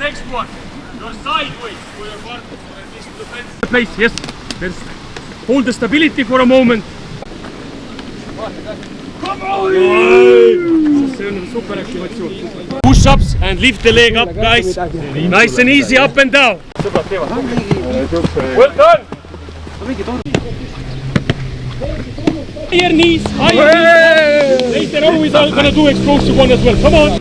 next one. You're sideways for your partner. The place, yes. There's hold the stability for a moment. Come on! See on super aktivatsioon. Push-ups and lift the leg up, guys. Nice and easy up and down. Well done. Higher knees, higher knees. Later on we're gonna do explosive one as well. Come on.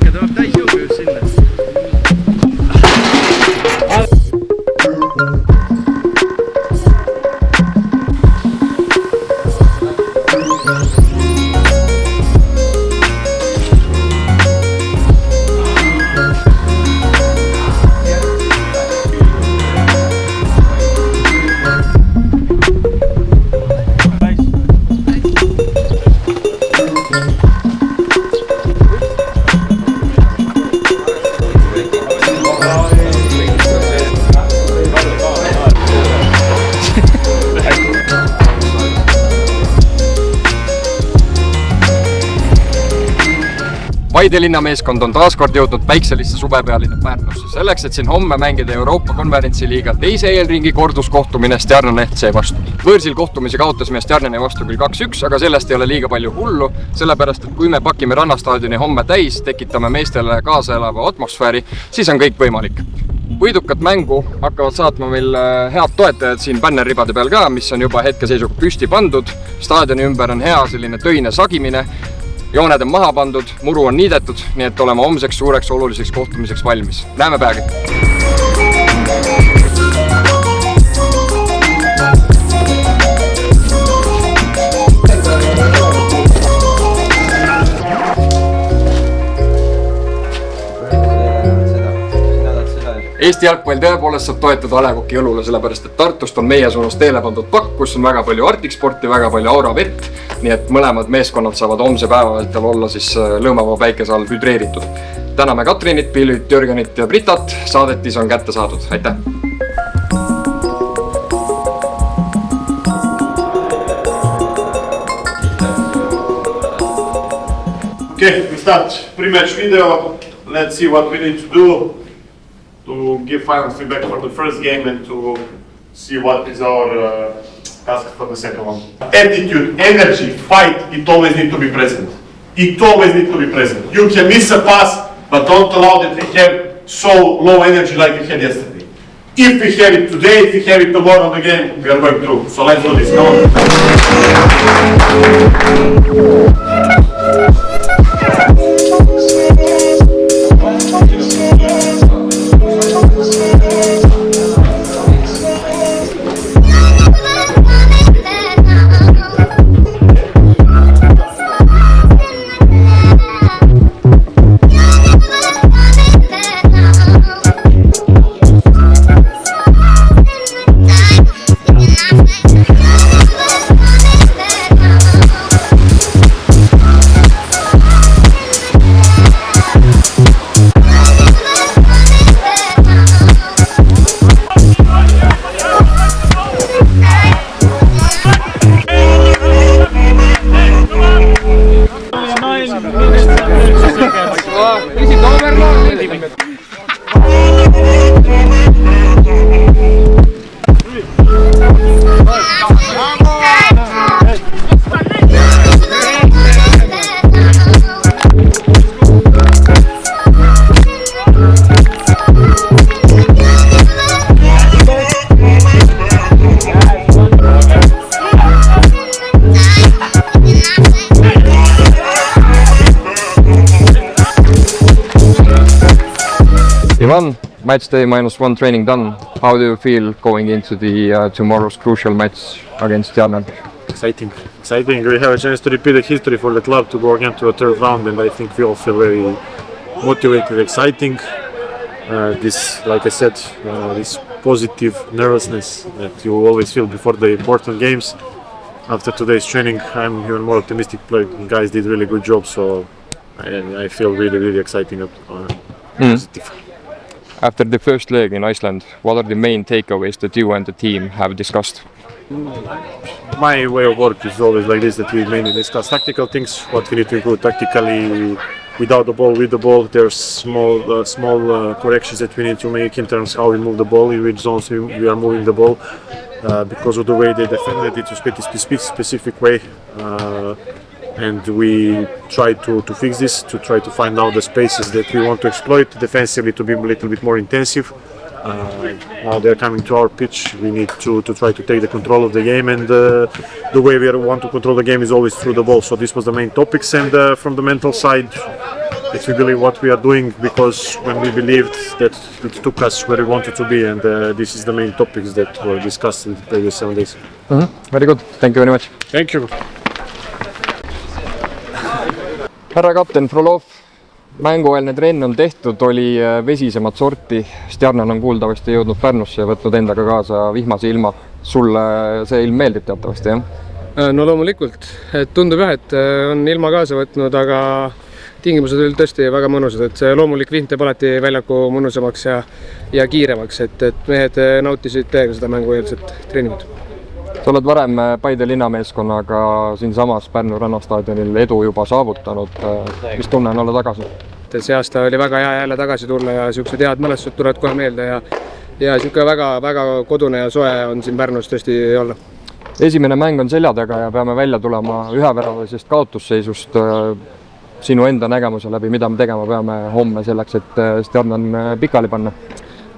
Paide linnameeskond on taaskord jõudnud päikselisse suvepealinna Pärnusse selleks, et siin homme mängida Euroopa konverentsiliiga teise eelringi korduskohtumine Stjarnan FC vastu. Võõrsil kohtumisi kaotasime Stjarnani vastu küll 2-1, aga sellest ei ole liiga palju hullu, sellepärast et kui me pakime rannastaadioni homme täis, tekitame meestele kaasaelava atmosfääri, siis on kõik võimalik. Võidukat mängu hakkavad saatma meil head toetajad siin bännerribade peal ka, mis on juba hetkeseisuga püsti pandud. Staadioni ümber on hea selline töine sagimine. Jooned on maha pandud, muru on niidetud, nii et oleme homseks suureks oluliseks kohtumiseks valmis. Näeme peagi! Eesti jalgpall tõepoolest saab toetada A. Le Coq'i õlule, sellepärast et Tartust on meie suunas teele pandud pakk, kus on väga palju Arctic Sporti, väga palju Aura vett, nii et mõlemad meeskonnad saavad homse päeva vältel olla siis lõõmava päikese all hüdreeritud. Täname Katrinit, Pillit, Jürgenit ja Britat, saadetis on kätte saadud. Aitäh! Okay, we start pre-match video. Let's see what we need to do to give final feedback for the first game and to see what is our task for the second one. Attitude, energy, fight, it always needs to be present. It always needs to be present. You can miss a pass, but don't allow that we have so low energy like we had yesterday. If we have it today, if we have it tomorrow in the game, we are going through. So let's do this. Come on. Ivan, match day -1 training done. How do you feel going into the tomorrow's crucial match against Stjarnan? Exciting. We have a chance to repeat the history for the club to go again to a third round, and I think we all feel very motivated, exciting. This, like I said, this positive nervousness that you always feel before the important games. After today's training, I'm even more optimistic. The guys did really good job, so I feel really exciting. Positive. After the first leg in Iceland, what are the main takeaways that you and the team have discussed? My way of work is always like this, that we mainly discuss tactical things, what we need to improve tactically, without the ball, with the ball. There's small corrections that we need to make in terms of how we move the ball, in which zones we are moving the ball. Because of the way they defended it, a specific way. And we try to fix this, to try to find out the spaces that we want to exploit defensively, to be a little bit more intensive. Now they're coming to our pitch. We need to try to take the control of the game, and the way we want to control the game is always through the ball. So this was the main topics, and from the mental side, if we believe what we are doing, because when we believed that it took us where we wanted to be, and this is the main topics that were discussed in the previous 7 days. Very good, thank you very much. Thank you. Härra kapten Frolov, mängueelne trenn on tehtud, oli vesisemat sorti. Stjarnan on kuuldavasti jõudnud Pärnusse ja võtnud endaga kaasa vihmase ilma. Sulle see ilm meeldib teatavasti, jah? No loomulikult, et tundub jah, et on ilma kaasa võtnud, aga tingimused olid tõesti väga mõnusad, et see loomulik vihm teeb alati väljaku mõnusamaks ja kiiremaks, et mehed nautisid täiega seda mängueelset treenimit. Sa oled varem Paide linnameeskonnaga siinsamas Pärnu rannastaadionil edu juba saavutanud. Mis tunne on olla tagasi? See aasta oli väga hea jälle tagasi tulla ja niisugused head mälestused tulevad kohe meelde ja niisugune väga kodune ja soe on siin Pärnus tõesti olla. Esimene mäng on selja taga ja peame välja tulema üheväravalisest kaotusseisust. Sinu enda nägemuse läbi, mida me tegema peame homme selleks, et Stjarnan pikali panna?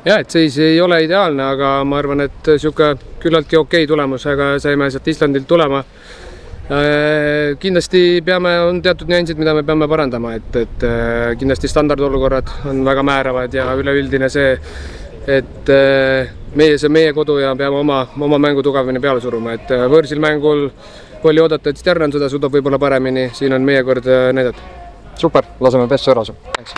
Ja, et seis ei ole ideaalne, aga ma arvan, et niisugune küllaltki okei tulemus, aga saime sealt Islandilt tulema. Kindlasti on teatud nüansid, mida me peame parandama, et kindlasti standardolukorrad on väga määravad ja üleüldine see, et see on meie kodu ja peame oma mängu tugevamini peale suruma, et võõrsil mängul oli oodata, et Stjarnan seda suudab võib-olla paremini, siin on meie kord näidata. Super, laseme pessu ära. Thanks.